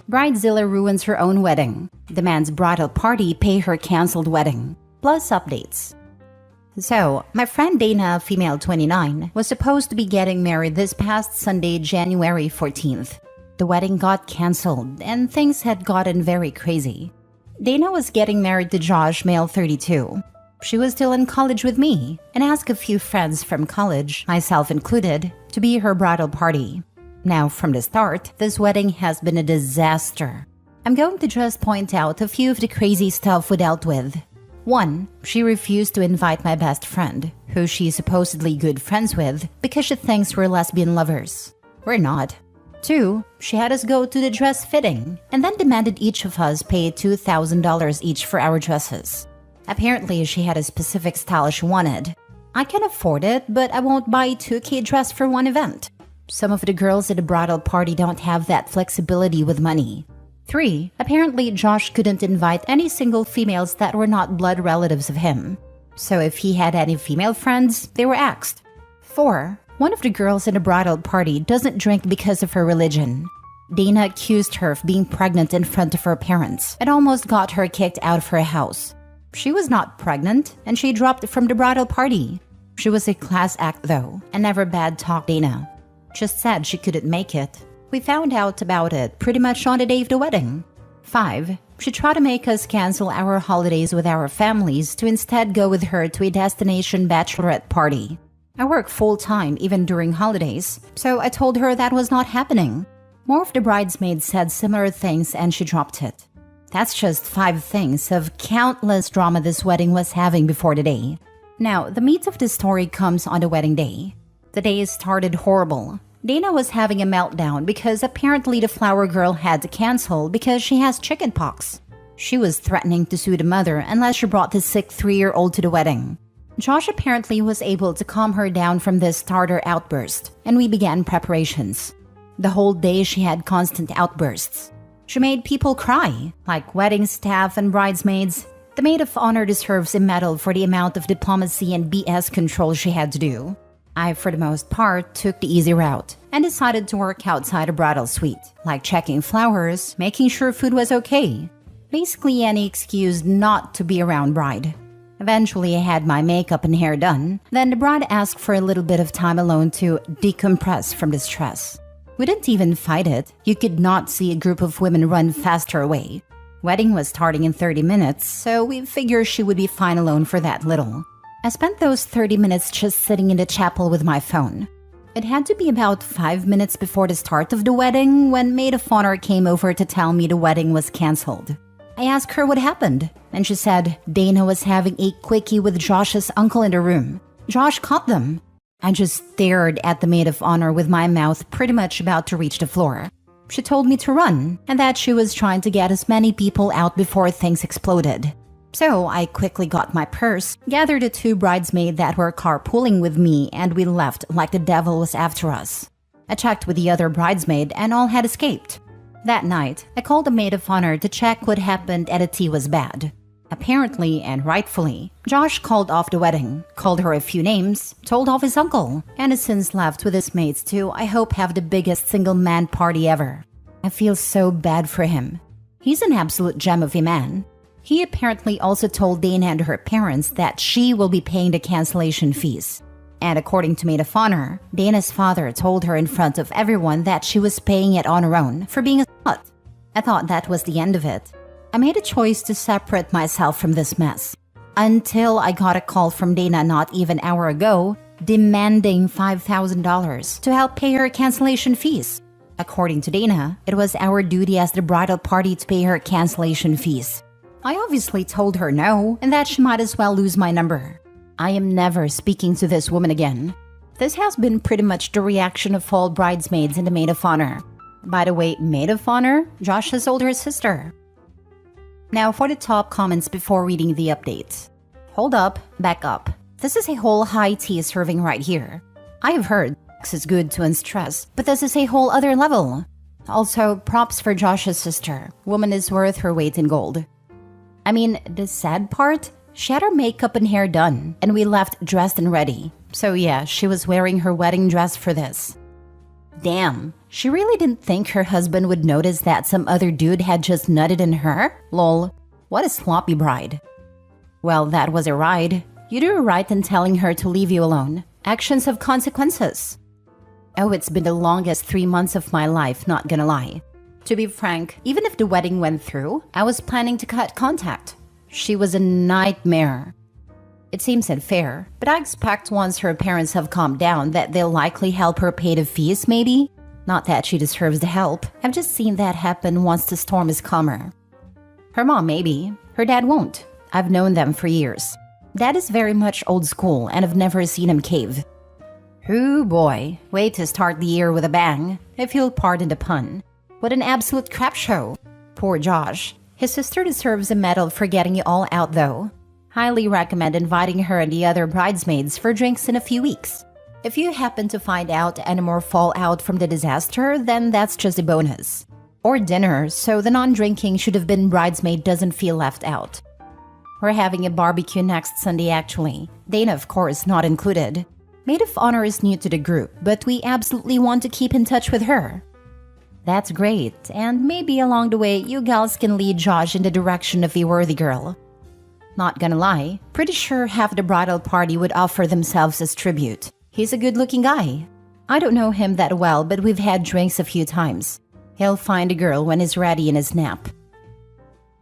Bridezilla ruins her own wedding. Demands bridal party pay her cancelled wedding. Plus updates. So, my friend Dana, female 29, was supposed to be getting married this past Sunday, January 14th. The wedding got cancelled and things had gotten very crazy. Dana was getting married to Josh, male 32. She was still in college with me and asked a few friends from college, myself included, to be her bridal party. Now, from the start, this wedding has been a disaster. I'm going to just point out a few of the crazy stuff we dealt with. 1. She refused to invite my best friend, who she's supposedly good friends with, because she thinks we're lesbian lovers. We're not. 2. She had us go to the dress fitting, and then demanded each of us pay $2,000 each for our dresses. Apparently, she had a specific style she wanted. I can afford it, but I won't buy a $2K dress for one event. Some of the girls at the bridal party don't have that flexibility with money. 3. Apparently, Josh couldn't invite any single females that were not blood relatives of him. So if he had any female friends, they were axed. 4. One of the girls in the bridal party doesn't drink because of her religion. Dana accused her of being pregnant in front of her parents and almost got her kicked out of her house. She was not pregnant, and she dropped from the bridal party. She was a class act though, and never bad-talked Dana. Just said she couldn't make it. We found out about it pretty much on the day of the wedding. 5. She tried to make us cancel our holidays with our families to instead go with her to a destination bachelorette party. I work full-time even during holidays, so I told her that was not happening. More of the bridesmaids said similar things and she dropped it. That's just 5 things of countless drama this wedding was having before the day. Now, the meat of the story comes on the wedding day. The day started horrible. Dana was having a meltdown because apparently the flower girl had to cancel because she has chickenpox. She was threatening to sue the mother unless she brought the sick 3-year-old to the wedding. Josh apparently was able to calm her down from this starter outburst, and we began preparations. The whole day she had constant outbursts. She made people cry, like wedding staff and bridesmaids. The maid of honor deserves a medal for the amount of diplomacy and BS control she had to do. I, for the most part, took the easy route and decided to work outside a bridal suite, like checking flowers, making sure food was okay. Basically any excuse not to be around bride. Eventually I had my makeup and hair done, then the bride asked for a little bit of time alone to decompress from the stress. We didn't even fight it. You could not see a group of women run faster away. Wedding was starting in 30 minutes, so we figured she would be fine alone for that little. I spent those 30 minutes just sitting in the chapel with my phone. It had to be about 5 minutes before the start of the wedding when maid of honor came over to tell me the wedding was cancelled. I asked her what happened, and she said Dana was having a quickie with Josh's uncle in the room. Josh caught them. I just stared at the maid of honor with my mouth pretty much about to reach the floor. She told me to run, and that she was trying to get as many people out before things exploded. So I quickly got my purse, gathered the 2 bridesmaids that were carpooling with me, and we left like the devil was after us. I checked with the other bridesmaid and all had escaped. That night, I called the maid of honor to check what happened and the tea was bad. Apparently, and rightfully, Josh called off the wedding, called her a few names, told off his uncle, and has since left with his mates to, I hope, have the biggest single man party ever. I feel so bad for him. He's an absolute gem of a man. He apparently also told Dana and her parents that she will be paying the cancellation fees. And according to maid of honor, Dana's father told her in front of everyone that she was paying it on her own for being a slut. I thought that was the end of it. I made a choice to separate myself from this mess. Until I got a call from Dana not even an hour ago, demanding $5,000 to help pay her cancellation fees. According to Dana, it was our duty as the bridal party to pay her cancellation fees. I obviously told her no, and that she might as well lose my number. I am never speaking to this woman again. This has been pretty much the reaction of all bridesmaids in the maid of honor. By the way, maid of honor, Josh's older sister. Now for the top comments before reading the update. Hold up, back up. This is a whole high tea serving right here. I have heard sex is good to unstress, but this is a whole other level. Also, props for Josh's sister. Woman is worth her weight in gold. I mean, the sad part? She had her makeup and hair done, and we left dressed and ready. So yeah, she was wearing her wedding dress for this. Damn, She really didn't think her husband would notice that some other dude had just nutted in her? Lol. What a sloppy bride. Well, that was a ride. You do right in telling her to leave you alone. Actions have consequences. Oh, it's been the longest 3 months of my life, not gonna lie. To be frank, even if the wedding went through, I was planning to cut contact. She was a nightmare. It seems unfair, but I expect once her parents have calmed down that they'll likely help her pay the fees, maybe? Not that she deserves the help. I've just seen that happen once the storm is calmer. Her mom, maybe. Her dad won't. I've known them for years. Dad is very much old school, and I've never seen him cave. Ooh boy, way to start the year with a bang, if you'll pardon the pun. What an absolute crap show. Poor Josh. His sister deserves a medal for getting you all out though. Highly recommend inviting her and the other bridesmaids for drinks in a few weeks. If you happen to find out any more fallout from the disaster, then that's just a bonus. Or dinner, so the non-drinking should have been bridesmaid doesn't feel left out. We're having a barbecue next Sunday actually. Dana, of course, not included. Maid of Honor is new to the group, but we absolutely want to keep in touch with her. That's great, and maybe along the way you gals can lead Josh in the direction of a worthy girl. Not gonna lie, pretty sure half the bridal party would offer themselves as tribute. He's a good-looking guy. I don't know him that well, but we've had drinks a few times. He'll find a girl when he's ready in his nap.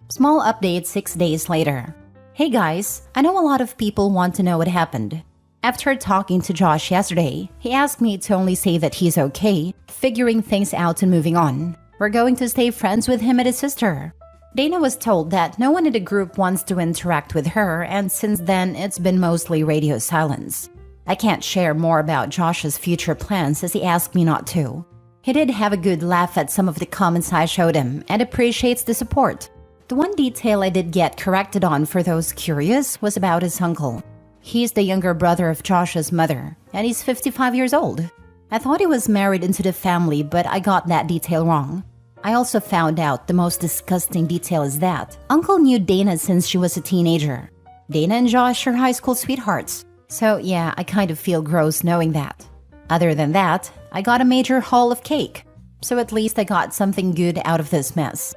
Small update 6 days later. Hey guys, I know a lot of people want to know what happened. After talking to Josh yesterday, he asked me to only say that he's okay, figuring things out and moving on. We're going to stay friends with him and his sister. Dana was told that no one in the group wants to interact with her, and since then it's been mostly radio silence. I can't share more about Josh's future plans as he asked me not to. He did have a good laugh at some of the comments I showed him and appreciates the support. The one detail I did get corrected on for those curious was about his uncle. He's the younger brother of Josh's mother, and he's 55 years old. I thought he was married into the family, but I got that detail wrong. I also found out the most disgusting detail is that Uncle knew Dana since she was a teenager. Dana and Josh are high school sweethearts. So yeah, I kind of feel gross knowing that. Other than that, I got a major haul of cake. So at least I got something good out of this mess.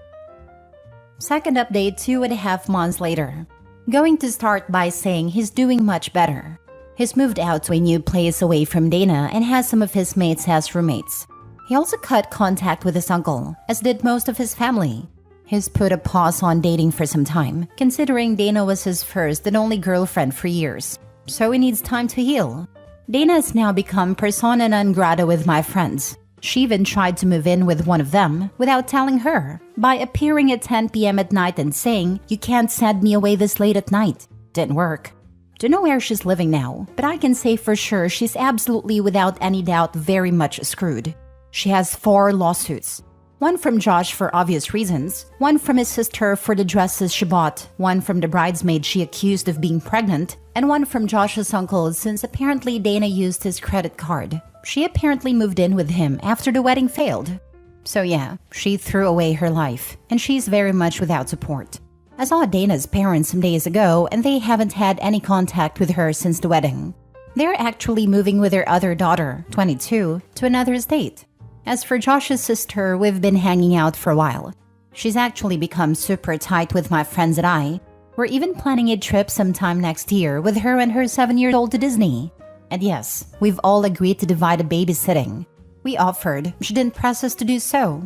Second update 2.5 months later. Going to start by saying he's doing much better. He's moved out to a new place away from Dana and has some of his mates as roommates. He also cut contact with his uncle, as did most of his family. He's put a pause on dating for some time, considering Dana was his first and only girlfriend for years. So he needs time to heal. Dana has now become persona non grata with my friends. She even tried to move in with one of them without telling her, by appearing at 10 p.m. at night and saying, "You can't send me away this late at night." Didn't work. Don't know where she's living now, but I can say for sure she's absolutely without any doubt very much screwed. She has 4 lawsuits. One from Josh for obvious reasons, one from his sister for the dresses she bought, one from the bridesmaid she accused of being pregnant, and one from Josh's uncle since apparently Dana used his credit card. She apparently moved in with him after the wedding failed. So yeah, she threw away her life, and she's very much without support. I saw Dana's parents some days ago, and they haven't had any contact with her since the wedding. They're actually moving with their other daughter, 22, to another state. As for Josh's sister, we've been hanging out for a while. She's actually become super tight with my friends and I. We're even planning a trip sometime next year with her and her 7-year-old to Disney. And yes, we've all agreed to divide a babysitting. We offered, she didn't press us to do so.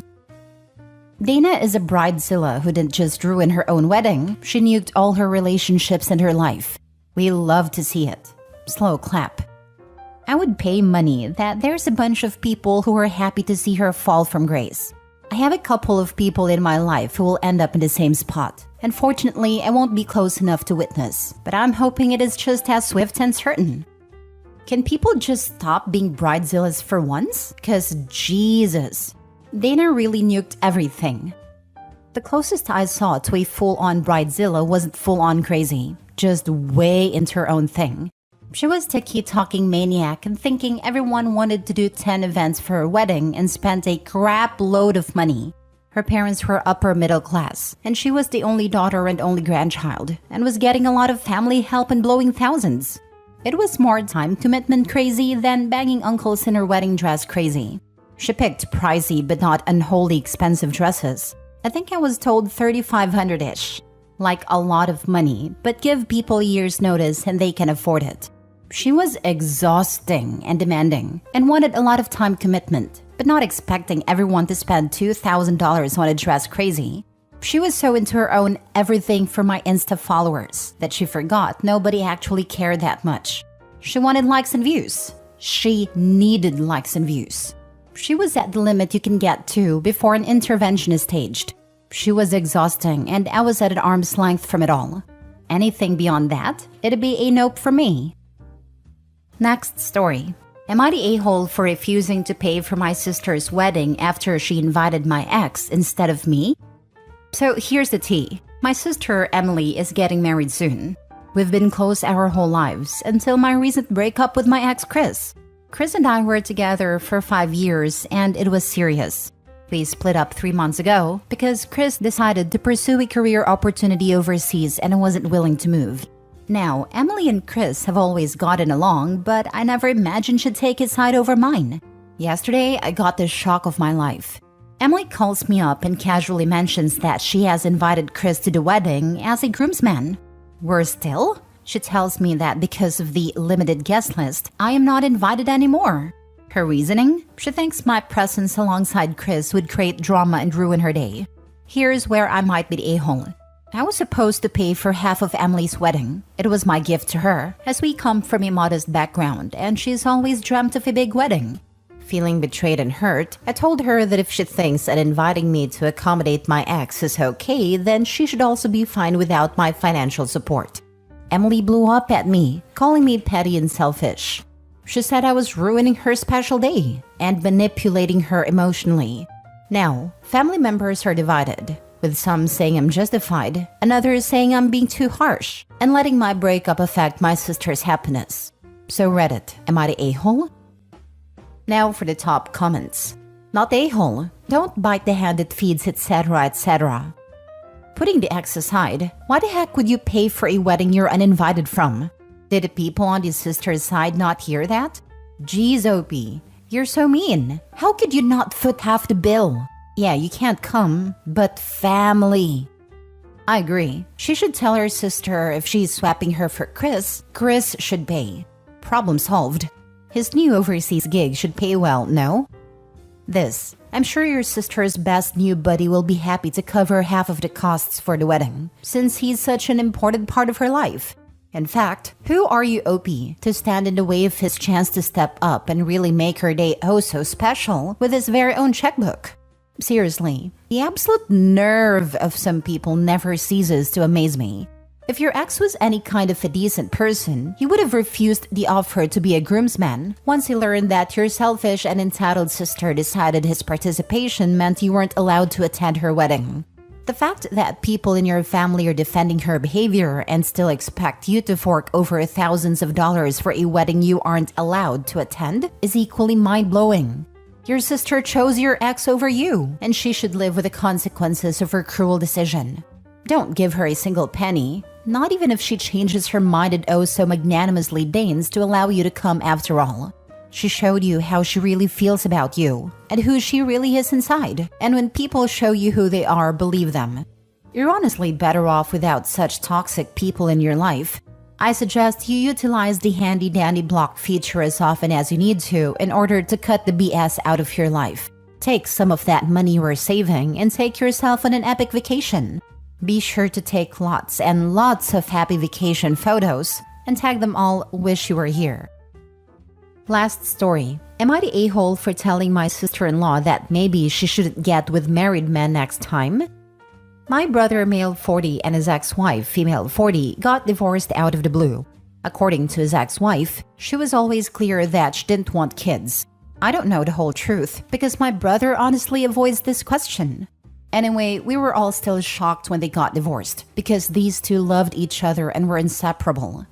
Dana is a bridezilla who didn't just ruin her own wedding, she nuked all her relationships and her life. We love to see it. Slow clap. I would pay money that there's a bunch of people who are happy to see her fall from grace. I have a couple of people in my life who will end up in the same spot. Unfortunately, I won't be close enough to witness, but I'm hoping it is just as swift and certain. Can people just stop being bridezillas for once? 'Cause Jesus, Dana really nuked everything. The closest I saw to a full-on bridezilla wasn't full-on crazy, just way into her own thing. She was tiki-talking maniac and thinking everyone wanted to do 10 events for her wedding and spent a crap load of money. Her parents were upper middle class, and she was the only daughter and only grandchild, and was getting a lot of family help and blowing thousands. It was more time commitment crazy than banging uncles in her wedding dress crazy. She picked pricey but not unholy expensive dresses. I think I was told $3,500-ish. Like a lot of money, but give people a year's notice and they can afford it. She was exhausting and demanding and wanted a lot of time commitment, but not expecting everyone to spend $2,000 on a dress crazy. She was so into her own everything for my Insta followers that she forgot nobody actually cared that much. She wanted likes and views. She needed likes and views. She was at the limit you can get to before an intervention is staged. She was exhausting and I was at an arm's length from it all. Anything beyond that, it'd be a nope for me. Next story. Am I the a-hole for refusing to pay for my sister's wedding after she invited my ex instead of me? So here's the tea. My sister Emily is getting married soon. We've been close our whole lives until my recent breakup with my ex Chris. Chris and I were together for 5 years and it was serious. We split up 3 months ago because Chris decided to pursue a career opportunity overseas and wasn't willing to move. Now, Emily and Chris have always gotten along, but I never imagined she'd take his side over mine. Yesterday, I got the shock of my life. Emily calls me up and casually mentions that she has invited Chris to the wedding as a groomsman. Worse still, she tells me that because of the limited guest list, I am not invited anymore. Her reasoning? She thinks my presence alongside Chris would create drama and ruin her day. Here's where I might be the a-hole. I was supposed to pay for half of Emily's wedding. It was my gift to her, as we come from a modest background and she's always dreamt of a big wedding. Feeling betrayed and hurt, I told her that if she thinks that inviting me to accommodate my ex is okay, then she should also be fine without my financial support. Emily blew up at me, calling me petty and selfish. She said I was ruining her special day and manipulating her emotionally. Now, family members are divided, with some saying I'm justified and others saying I'm being too harsh and letting my breakup affect my sister's happiness. So Reddit, am I the a-hole? Now for the top comments. Not a-hole, don't bite the hand that feeds, etc., etc. Putting the ex aside, why the heck would you pay for a wedding you're uninvited from? Did the people on the sister's side not hear that? Geez, OP, you're so mean. How could you not foot half the bill? Yeah, you can't come, but family. I agree. She should tell her sister if she's swapping her for Chris, Chris should pay. Problem solved. His new overseas gig should pay well, no? This. I'm sure your sister's best new buddy will be happy to cover half of the costs for the wedding, since he's such an important part of her life. In fact, who are you, OP, to stand in the way of his chance to step up and really make her day oh so special with his very own checkbook? Seriously, the absolute nerve of some people never ceases to amaze me. If your ex was any kind of a decent person, he would have refused the offer to be a groomsman once he learned that your selfish and entitled sister decided his participation meant you weren't allowed to attend her wedding. The fact that people in your family are defending her behavior and still expect you to fork over thousands of dollars for a wedding you aren't allowed to attend is equally mind-blowing. Your sister chose your ex over you, and she should live with the consequences of her cruel decision. Don't give her a single penny, not even if she changes her mind and oh so magnanimously deigns to allow you to come after all. She showed you how she really feels about you and who she really is inside. And when people show you who they are, believe them. You're honestly better off without such toxic people in your life. I suggest you utilize the handy-dandy block feature as often as you need to in order to cut the BS out of your life. Take some of that money you are saving and take yourself on an epic vacation. Be sure to take lots and lots of happy vacation photos and tag them all "wish you were here." Last story. Am I the a-hole for telling my sister-in-law that maybe she shouldn't get with married men next time? My brother, male 40, and his ex-wife, female 40, got divorced out of the blue. According to his ex-wife, she was always clear that she didn't want kids. I don't know the whole truth because my brother honestly avoids this question. Anyway, we were all still shocked when they got divorced because these two loved each other and were inseparable.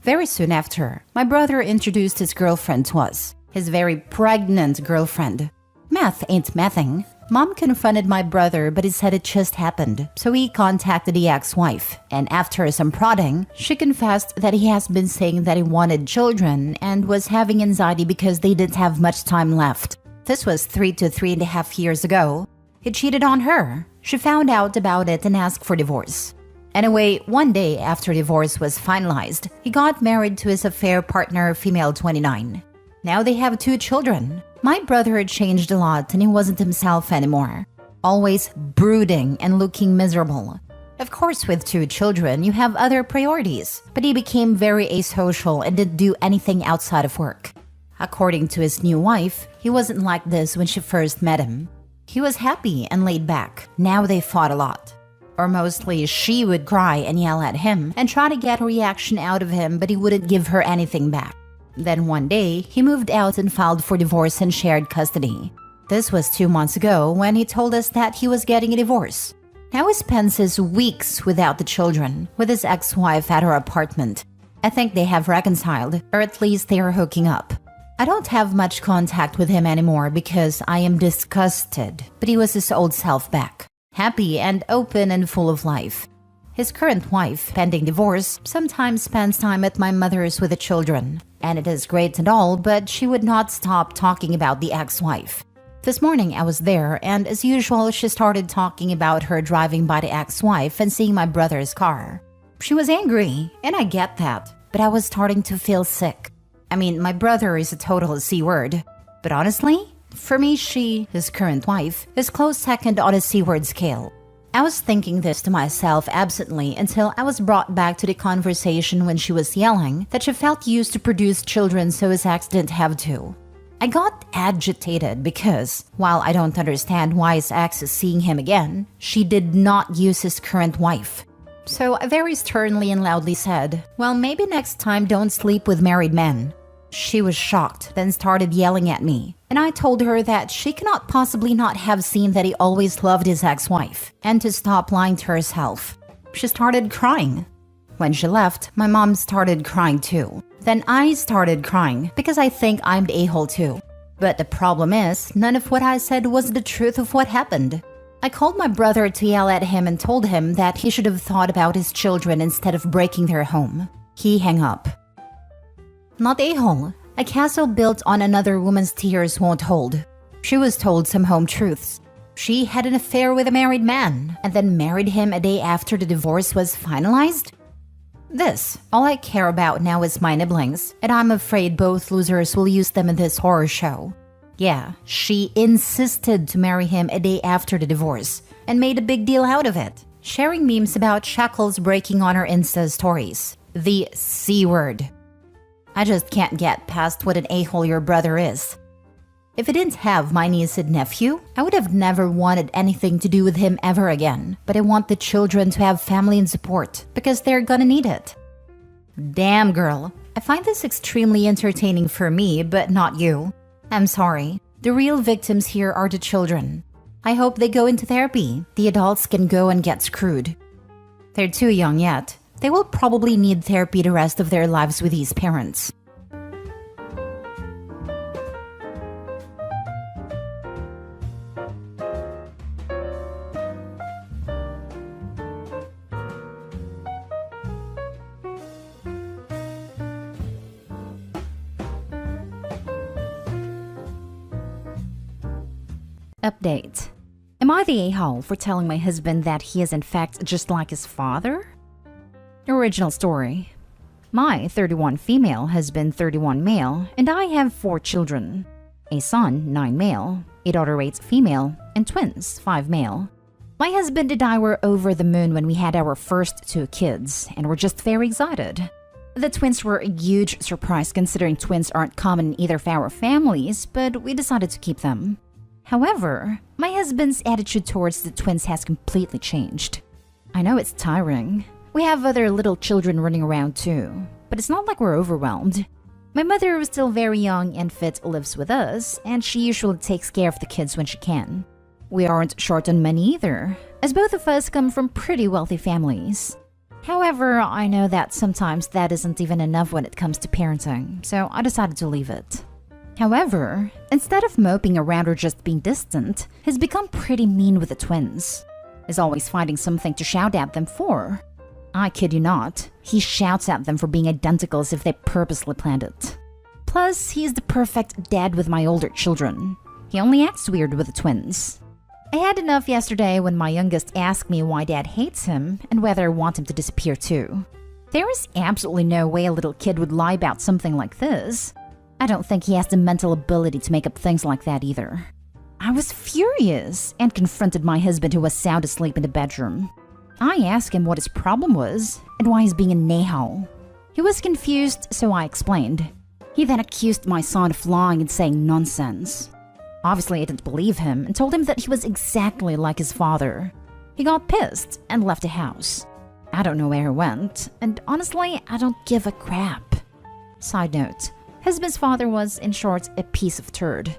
Very soon after, my brother introduced his girlfriend to us, his very pregnant girlfriend. Math ain't mathing. Mom confronted my brother, but he said it just happened, so he contacted the ex-wife, and after some prodding, she confessed that he has been saying that he wanted children and was having anxiety because they didn't have much time left. This was 3 to 3.5 years ago. He cheated on her. She found out about it and asked for divorce. Anyway, one day after divorce was finalized, he got married to his affair partner, female 29. Now they have 2 children. My brother had changed a lot and he wasn't himself anymore. Always brooding and looking miserable. Of course, with 2 children, you have other priorities, but he became very asocial and didn't do anything outside of work. According to his new wife, he wasn't like this when she first met him. He was happy and laid back. Now they fought a lot. Or mostly, she would cry and yell at him and try to get a reaction out of him, but he wouldn't give her anything back. Then one day, he moved out and filed for divorce and shared custody. This was 2 months ago when he told us that he was getting a divorce. Now he spends his weeks without the children, with his ex-wife at her apartment. I think they have reconciled, or at least they are hooking up. I don't have much contact with him anymore because I am disgusted, but he was his old self back, happy and open and full of life. His current wife, pending divorce, sometimes spends time at my mother's with the children, and it is great and all, but she would not stop talking about the ex-wife. This morning I was there, and as usual, she started talking about her driving by the ex-wife and seeing my brother's car. She was angry, and I get that, but I was starting to feel sick. I mean, my brother is a total C-word. But honestly, for me, she, his current wife, is close second on a C-word scale. I was thinking this to myself absently until I was brought back to the conversation when she was yelling that she felt used to produce children so his ex didn't have to. I got agitated because, while I don't understand why his ex is seeing him again, she did not use his current wife. So I very sternly and loudly said, well, maybe next time don't sleep with married men. She was shocked, then started yelling at me, and I told her that she cannot possibly not have seen that he always loved his ex-wife, and to stop lying to herself. She started crying. When she left, my mom started crying too. Then I started crying because I think I'm the a-hole too. But the problem is, none of what I said was the truth of what happened. I called my brother to yell at him and told him that he should have thought about his children instead of breaking their home. He hung up. Not a-hole. A castle built on another woman's tears won't hold. She was told some home truths. She had an affair with a married man and then married him a day after the divorce was finalized? All I care about now is my nibblings, and I'm afraid both losers will use them in this horror show. Yeah, she insisted to marry him a day after the divorce and made a big deal out of it, sharing memes about shackles breaking on her Insta stories. The C-word. I just can't get past what an a-hole your brother is. If I didn't have my niece and nephew, I would have never wanted anything to do with him ever again. But I want the children to have family and support, because they're gonna need it. Damn, girl. I find this extremely entertaining for me, but not you. I'm sorry. The real victims here are the children. I hope they go into therapy. The adults can go and get screwed. They're too young yet. They will probably need therapy the rest of their lives with these parents. Update. Am I the a-hole for telling my husband that he is in fact just like his father? Original story. My 31 female husband 31 male, and I have 4 children. A son, 9 male, a daughter 8 female, and twins, 5 male. My husband and I were over the moon when we had our first 2 kids, and were just very excited. The twins were a huge surprise considering twins aren't common in either of our families, but we decided to keep them. However, my husband's attitude towards the twins has completely changed. I know it's tiring. We have other little children running around too, but it's not like we're overwhelmed. My mother, who's still very young and fit, lives with us, and she usually takes care of the kids when she can. We aren't short on money either, as both of us come from pretty wealthy families. However, I know that sometimes that isn't even enough when it comes to parenting, so I decided to leave it. However, instead of moping around or just being distant, he's become pretty mean with the twins. He's always finding something to shout at them for. I kid you not, he shouts at them for being identical as if they purposely planned it. Plus, he's the perfect dad with my older children. He only acts weird with the twins. I had enough yesterday when my youngest asked me why dad hates him and whether I want him to disappear too. There is absolutely no way a little kid would lie about something like this. I don't think he has the mental ability to make up things like that either. I was furious and confronted my husband who was sound asleep in the bedroom. I asked him what his problem was and why he's being a nahal. He was confused, so I explained. He then accused my son of lying and saying nonsense. Obviously, I didn't believe him and told him that he was exactly like his father. He got pissed and left the house. I don't know where he went, and honestly, I don't give a crap. Side note, husband's father was, in short, a piece of turd.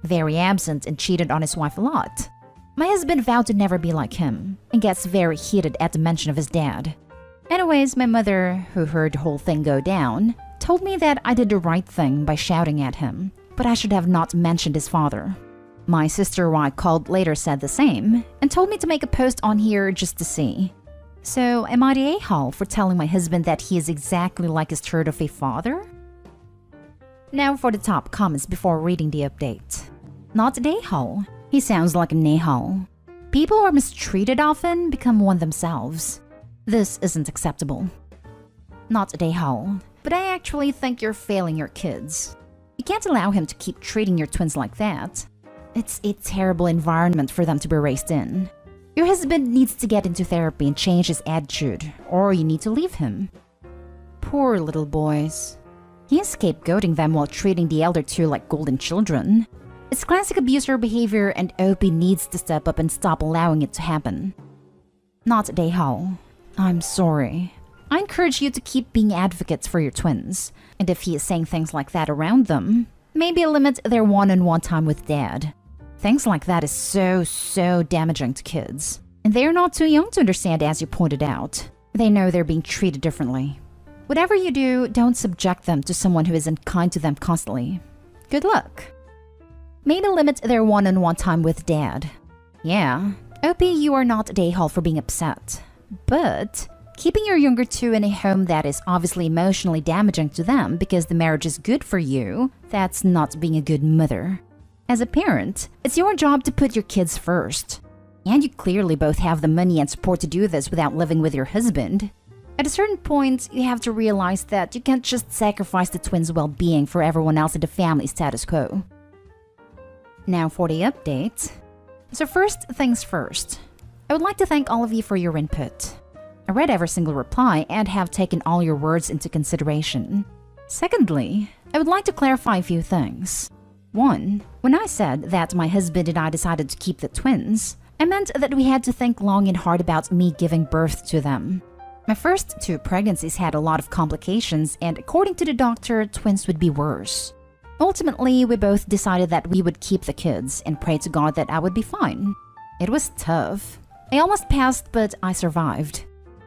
Very absent and cheated on his wife a lot. My husband vowed to never be like him, and gets very heated at the mention of his dad. Anyways, my mother, who heard the whole thing go down, told me that I did the right thing by shouting at him, but I should have not mentioned his father. My sister, who I called later, said the same, and told me to make a post on here just to see. So, am I the a-hole for telling my husband that he is exactly like his turd of a father? Now for the top comments before reading the update. Not an a-hole. He sounds like an a-hole. People who are mistreated often become one themselves. This isn't acceptable. Not an a-hole, but I actually think you're failing your kids. You can't allow him to keep treating your twins like that. It's a terrible environment for them to be raised in. Your husband needs to get into therapy and change his attitude, or you need to leave him. Poor little boys. He is scapegoating them while treating the elder two like golden children. It's classic abuser behavior, and OP needs to step up and stop allowing it to happen. Not Dayhao. I'm sorry. I encourage you to keep being advocates for your twins, and if he is saying things like that around them, maybe limit their one-on-one time with dad. Things like that is so damaging to kids. And they're not too young to understand, as you pointed out. They know they're being treated differently. Whatever you do, don't subject them to someone who isn't kind to them constantly. Good luck. Maybe limit their one-on-one time with dad. Yeah, OP, you are not Dayhall for being upset. But keeping your younger two in a home that is obviously emotionally damaging to them because the marriage is good for you, that's not being a good mother. As a parent, it's your job to put your kids first. And you clearly both have the money and support to do this without living with your husband. At a certain point, you have to realize that you can't just sacrifice the twins' well-being for everyone else in the family status quo. Now for the update. So first things first. I would like to thank all of you for your input. I read every single reply and have taken all your words into consideration. Secondly, I would like to clarify a few things. 1. When I said that my husband and I decided to keep the twins, I meant that we had to think long and hard about me giving birth to them. My first 2 pregnancies had a lot of complications, and according to the doctor, twins would be worse. Ultimately, we both decided that we would keep the kids and pray to God that I would be fine. It was tough. I almost passed, but I survived.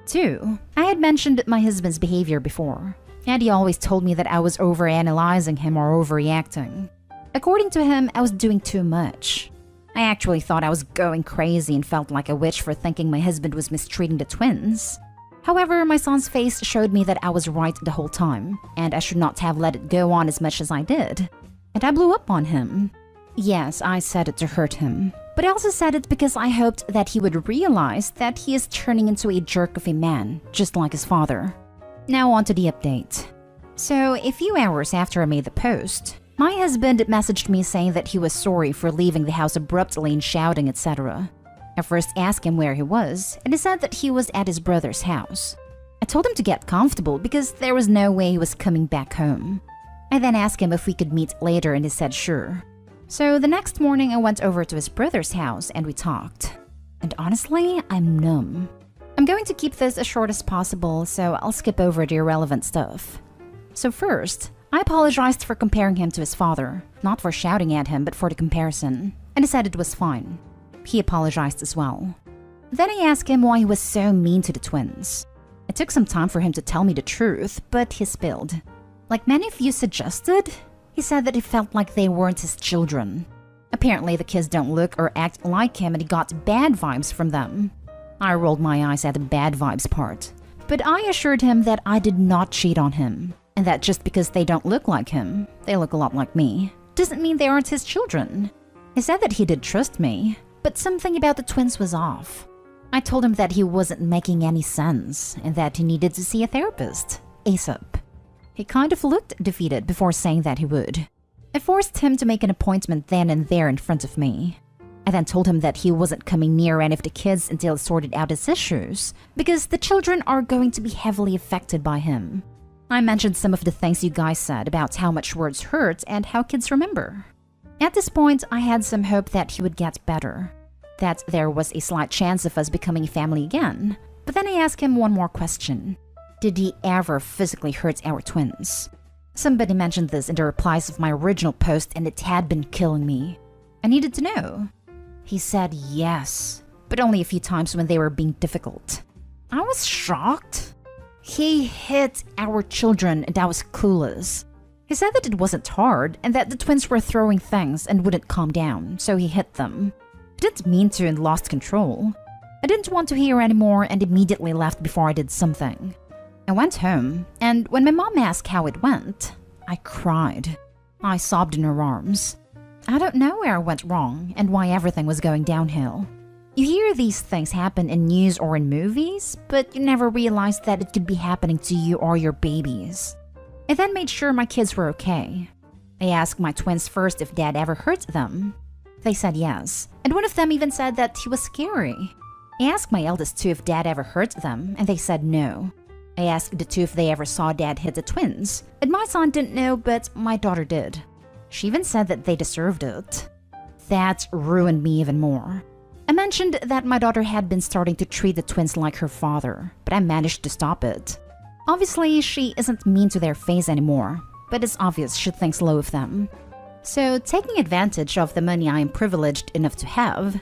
2. I had mentioned my husband's behavior before, and he always told me that I was overanalyzing him or overreacting. According to him, I was doing too much. I actually thought I was going crazy and felt like a witch for thinking my husband was mistreating the twins. However, my son's face showed me that I was right the whole time, and I should not have let it go on as much as I did. And I blew up on him. Yes, I said it to hurt him, but I also said it because I hoped that he would realize that he is turning into a jerk of a man, just like his father. Now on to the update. So, a few hours after I made the post, my husband messaged me saying that he was sorry for leaving the house abruptly and shouting, etc. I first asked him where he was, and he said that he was at his brother's house. I told him to get comfortable because there was no way he was coming back home. I then asked him if we could meet later, and he said sure. So the next morning I went over to his brother's house and we talked. And honestly, I'm numb. I'm going to keep this as short as possible, so I'll skip over the irrelevant stuff. So first, I apologized for comparing him to his father, not for shouting at him, but for the comparison, and he said it was fine. He apologized as well. Then I asked him why he was so mean to the twins. It took some time for him to tell me the truth, but he spilled. Like many of you suggested, he said that he felt like they weren't his children. Apparently the kids don't look or act like him and he got bad vibes from them. I rolled my eyes at the bad vibes part, but I assured him that I did not cheat on him, and that just because they don't look like him, they look a lot like me, doesn't mean they aren't his children. He said that he did trust me, but something about the twins was off. I told him that he wasn't making any sense and that he needed to see a therapist, ASAP. He kind of looked defeated before saying that he would. I forced him to make an appointment then and there in front of me. I then told him that he wasn't coming near any of the kids until he sorted out his issues, because the children are going to be heavily affected by him. I mentioned some of the things you guys said about how much words hurt and how kids remember. At this point, I had some hope that he would get better, that there was a slight chance of us becoming a family again. But then I asked him one more question. Did he ever physically hurt our twins? Somebody mentioned this in the replies of my original post and it had been killing me. I needed to know. He said yes, but only a few times when they were being difficult. I was shocked. He hit our children and I was clueless. He said that it wasn't hard and that the twins were throwing things and wouldn't calm down, so he hit them. He didn't mean to and lost control. I didn't want to hear anymore and immediately left before I did something. I went home, and when my mom asked how it went, I cried. I sobbed in her arms. I don't know where I went wrong and why everything was going downhill. You hear these things happen in news or in movies, but you never realize that it could be happening to you or your babies. I then made sure my kids were okay. I asked my twins first if Dad ever hurt them. They said yes, and one of them even said that he was scary. I asked my eldest two if Dad ever hurt them, and they said no. I asked the two if they ever saw Dad hit the twins, and my son didn't know, but my daughter did. She even said that they deserved it. That ruined me even more. I mentioned that my daughter had been starting to treat the twins like her father, but I managed to stop it. Obviously, she isn't mean to their face anymore, but it's obvious she thinks low of them. So, taking advantage of the money I am privileged enough to have,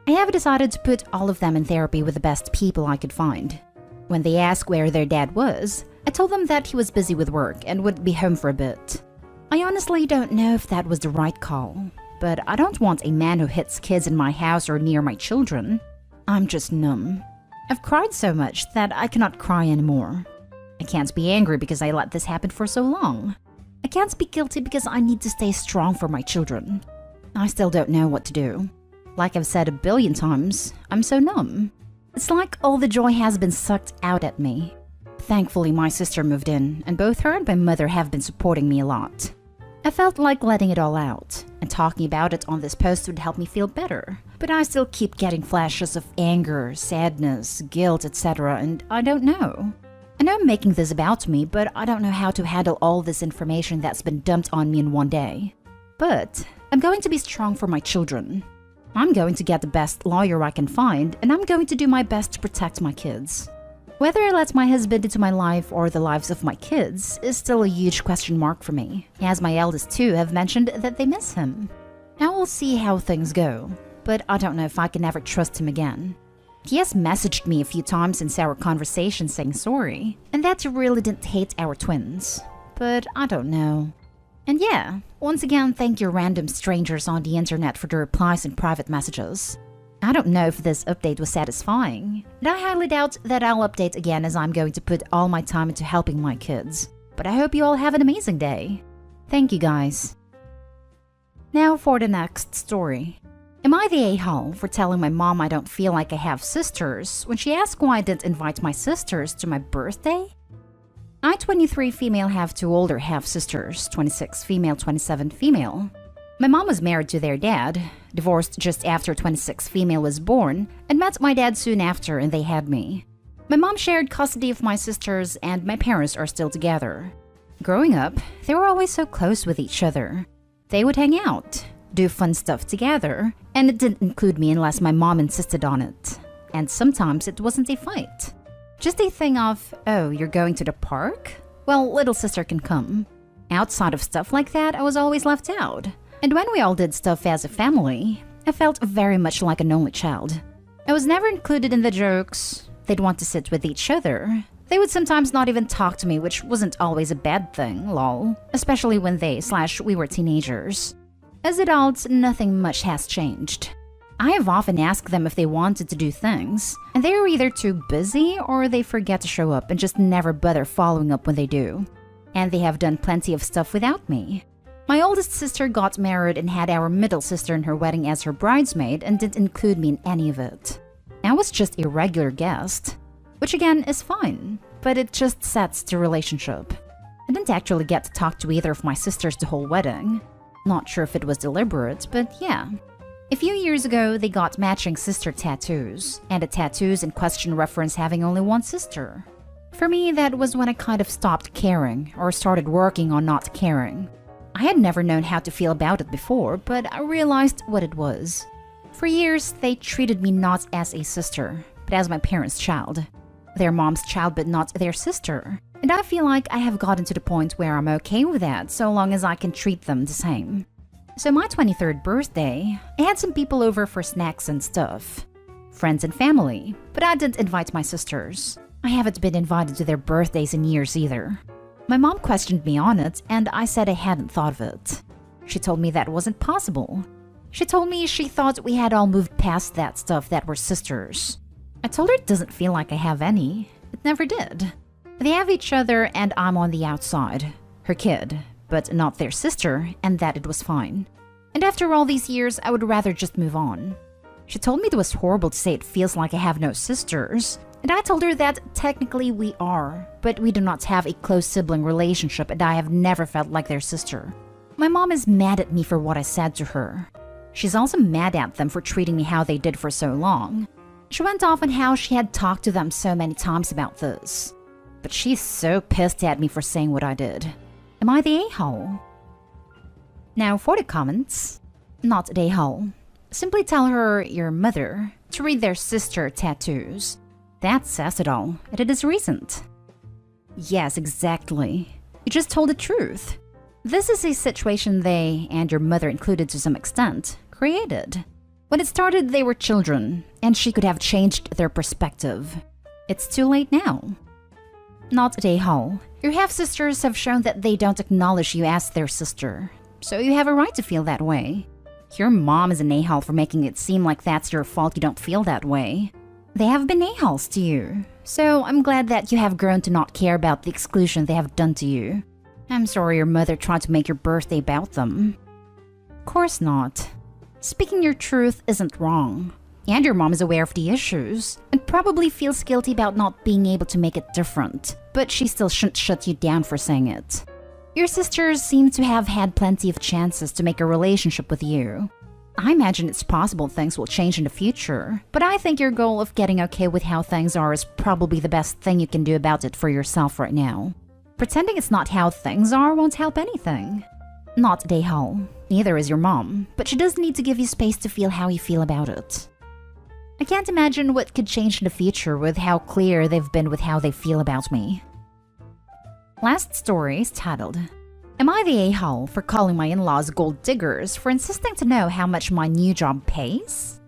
I have decided to put all of them in therapy with the best people I could find. When they asked where their dad was, I told them that he was busy with work and would be home for a bit. I honestly don't know if that was the right call, but I don't want a man who hits kids in my house or near my children. I'm just numb. I've cried so much that I cannot cry anymore. I can't be angry because I let this happen for so long. I can't be guilty because I need to stay strong for my children. I still don't know what to do. Like I've said a billion times, I'm so numb. It's like all the joy has been sucked out at me. Thankfully, my sister moved in, and both her and my mother have been supporting me a lot. I felt like letting it all out, and talking about it on this post would help me feel better. But I still keep getting flashes of anger, sadness, guilt, etc., and I don't know. I know I'm making this about me, but I don't know how to handle all this information that's been dumped on me in one day. But I'm going to be strong for my children. I'm going to get the best lawyer I can find, and I'm going to do my best to protect my kids. Whether I let my husband into my life or the lives of my kids is still a huge question mark for me, as my eldest two have mentioned that they miss him. I will see how things go, but I don't know if I can ever trust him again. He has messaged me a few times since our conversation saying sorry, and that he really didn't hate our twins. But I don't know. And yeah, once again, thank you random strangers on the internet for the replies and private messages. I don't know if this update was satisfying, and I highly doubt that I'll update again as I'm going to put all my time into helping my kids. But I hope you all have an amazing day. Thank you guys. Now for the next story. Am I the a-hole for telling my mom I don't feel like I have sisters when she asked why I didn't invite my sisters to my birthday? I, 23 female, have two older half-sisters, 26 female, 27 female. My mom was married to their dad, divorced just after 26 female was born, and met my dad soon after and they had me. My mom shared custody of my sisters and my parents are still together. Growing up, they were always so close with each other. They would hang out, do fun stuff together, and it didn't include me unless my mom insisted on it. And sometimes it wasn't a fight. Just a thing of, oh, you're going to the park? Well, little sister can come. Outside of stuff like that, I was always left out. And when we all did stuff as a family, I felt very much like an only child. I was never included in the jokes. They'd want to sit with each other. They would sometimes not even talk to me, which wasn't always a bad thing, lol. Especially when we were teenagers. As adults, nothing much has changed. I have often asked them if they wanted to do things, and they are either too busy or they forget to show up and just never bother following up when they do. And they have done plenty of stuff without me. My oldest sister got married and had our middle sister in her wedding as her bridesmaid and didn't include me in any of it. I was just a regular guest, which again is fine, but it just sets the relationship. I didn't actually get to talk to either of my sisters the whole wedding. Not sure if it was deliberate, but yeah. A few years ago, they got matching sister tattoos, and the tattoos in question reference having only one sister. For me, that was when I kind of stopped caring, or started working on not caring. I had never known how to feel about it before, but I realized what it was. For years, they treated me not as a sister, but as my parents' child. Their mom's child, but not their sister. And I feel like I have gotten to the point where I'm okay with that, so long as I can treat them the same. So my 23rd birthday, I had some people over for snacks and stuff. Friends and family, but I didn't invite my sisters. I haven't been invited to their birthdays in years either. My mom questioned me on it, and I said I hadn't thought of it. She told me that wasn't possible. She told me she thought we had all moved past that stuff that were sisters. I told her it doesn't feel like I have any. It never did. They have each other and I'm on the outside. Her kid, but not their sister, and that it was fine. And after all these years, I would rather just move on. She told me it was horrible to say it feels like I have no sisters, and I told her that technically we are, but we do not have a close sibling relationship and I have never felt like their sister. My mom is mad at me for what I said to her. She's also mad at them for treating me how they did for so long. She went off on how she had talked to them so many times about this. But she's so pissed at me for saying what I did. Am I the a-hole? Now for the comments. Not the a-hole. Simply tell her, your mother, to read their sister tattoos. That says it all, and it is recent. Yes, exactly. You just told the truth. This is a situation they, and your mother included to some extent, created. When it started, they were children, and she could have changed their perspective. It's too late now. Not a hole. Your half-sisters have shown that they don't acknowledge you as their sister, so you have a right to feel that way. Your mom is an a-hole for making it seem like that's your fault you don't feel that way. They have been a-holes to you, so I'm glad that you have grown to not care about the exclusion they have done to you. I'm sorry your mother tried to make your birthday about them. Of course not. Speaking your truth isn't wrong. And your mom is aware of the issues, and probably feels guilty about not being able to make it different, but she still shouldn't shut you down for saying it. Your sisters seem to have had plenty of chances to make a relationship with you. I imagine it's possible things will change in the future, but I think your goal of getting okay with how things are is probably the best thing you can do about it for yourself right now. Pretending it's not how things are won't help anything. Not a-hole. Neither is your mom, but she does need to give you space to feel how you feel about it. I can't imagine what could change in the future with how clear they've been with how they feel about me. Last story is titled, Am I the a-hole for calling my in-laws gold diggers for insisting to know how much my new job pays?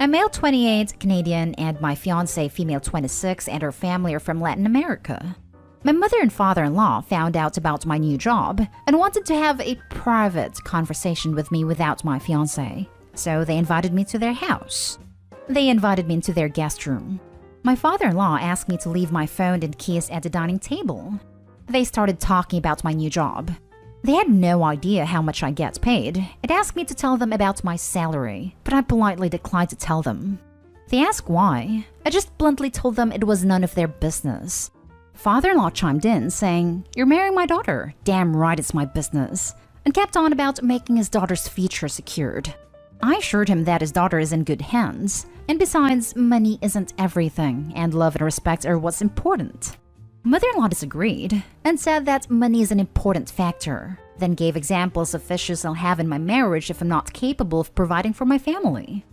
I'm male 28, Canadian, and my fiancé female 26 and her family are from Latin America. My mother and father-in-law found out about my new job and wanted to have a private conversation with me without my fiancé, so they invited me to their house. They invited me into their guest room. My father-in-law asked me to leave my phone and keys at the dining table. They started talking about my new job. They had no idea how much I get paid and asked me to tell them about my salary, but I politely declined to tell them. They asked why. I just bluntly told them it was none of their business. Father-in-law chimed in, saying, "You're marrying my daughter. Damn right it's my business," and kept on about making his daughter's future secured. I assured him that his daughter is in good hands, and besides, money isn't everything, and love and respect are what's important. Mother-in-law disagreed, and said that money is an important factor, then gave examples of issues I'll have in my marriage if I'm not capable of providing for my family.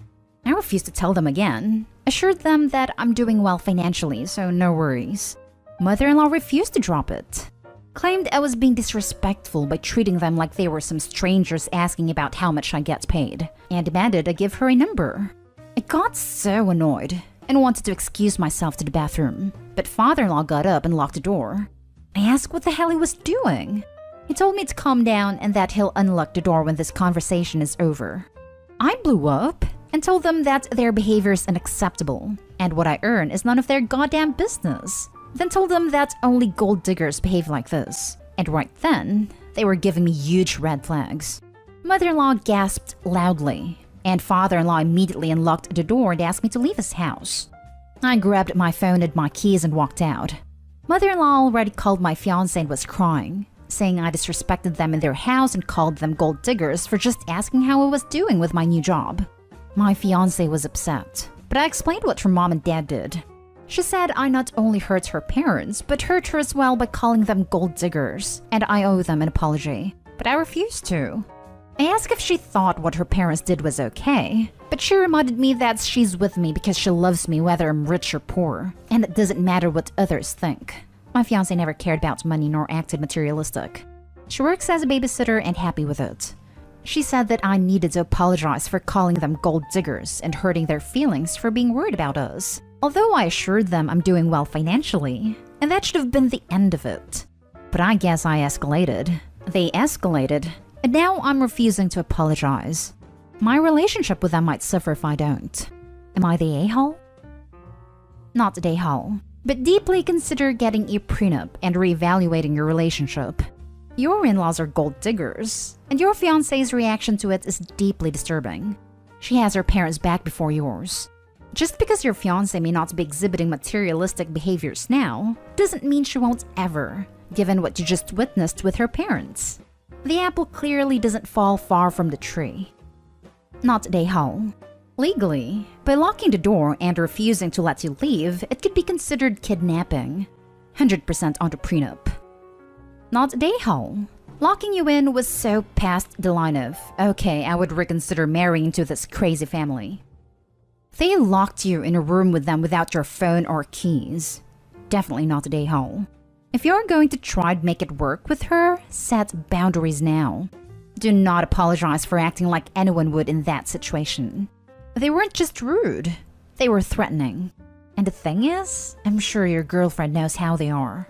I refused to tell them again, assured them that I'm doing well financially, so no worries. Mother-in-law refused to drop it. Claimed I was being disrespectful by treating them like they were some strangers asking about how much I get paid, and demanded I give her a number. I got so annoyed and wanted to excuse myself to the bathroom, but father-in-law got up and locked the door. I asked what the hell he was doing. He told me to calm down and that he'll unlock the door when this conversation is over. I blew up and told them that their behavior is unacceptable, and what I earn is none of their goddamn business. Then told them that only gold diggers behave like this. And right then, They were giving me huge red flags. Mother-in-law gasped loudly, and father-in-law immediately unlocked the door and asked me to leave his house. I grabbed my phone and my keys and walked out. Mother-in-law already called my fiancé and was crying, saying I disrespected them in their house and called them gold diggers for just asking how I was doing with my new job. My fiancé was upset, but I explained what her mom and dad did. She said I not only hurt her parents, but hurt her as well by calling them gold diggers, and I owe them an apology. But I refused to. I asked if she thought what her parents did was okay, but she reminded me that she's with me because she loves me whether I'm rich or poor, and it doesn't matter what others think. My fiancé never cared about money nor acted materialistic. She works as a babysitter and happy with it. She said that I needed to apologize for calling them gold diggers and hurting their feelings for being worried about us. Although I assured them I'm doing well financially, and that should have been the end of it. But I guess I escalated. They escalated, and now I'm refusing to apologize. My relationship with them might suffer if I don't. Am I the a-hole? Not the a-hole, but deeply consider getting a prenup and reevaluating your relationship. Your in-laws are gold diggers, and your fiancé's reaction to it is deeply disturbing. She has her parents' back before yours. Just because your fiancé may not be exhibiting materialistic behaviors now, doesn't mean she won't ever, given what you just witnessed with her parents. The apple clearly doesn't fall far from the tree. Not the a-hole. Legally, by locking the door and refusing to let you leave, it could be considered kidnapping. 100% on the prenup. Not the a-hole. Locking you in was so past the line of, okay, I would reconsider marrying into this crazy family. They locked you in a room with them without your phone or keys. Definitely not the a-hole. If you're going to try to make it work with her, set boundaries now. Do not apologize for acting like anyone would in that situation. They weren't just rude, they were threatening. And the thing is, I'm sure your girlfriend knows how they are.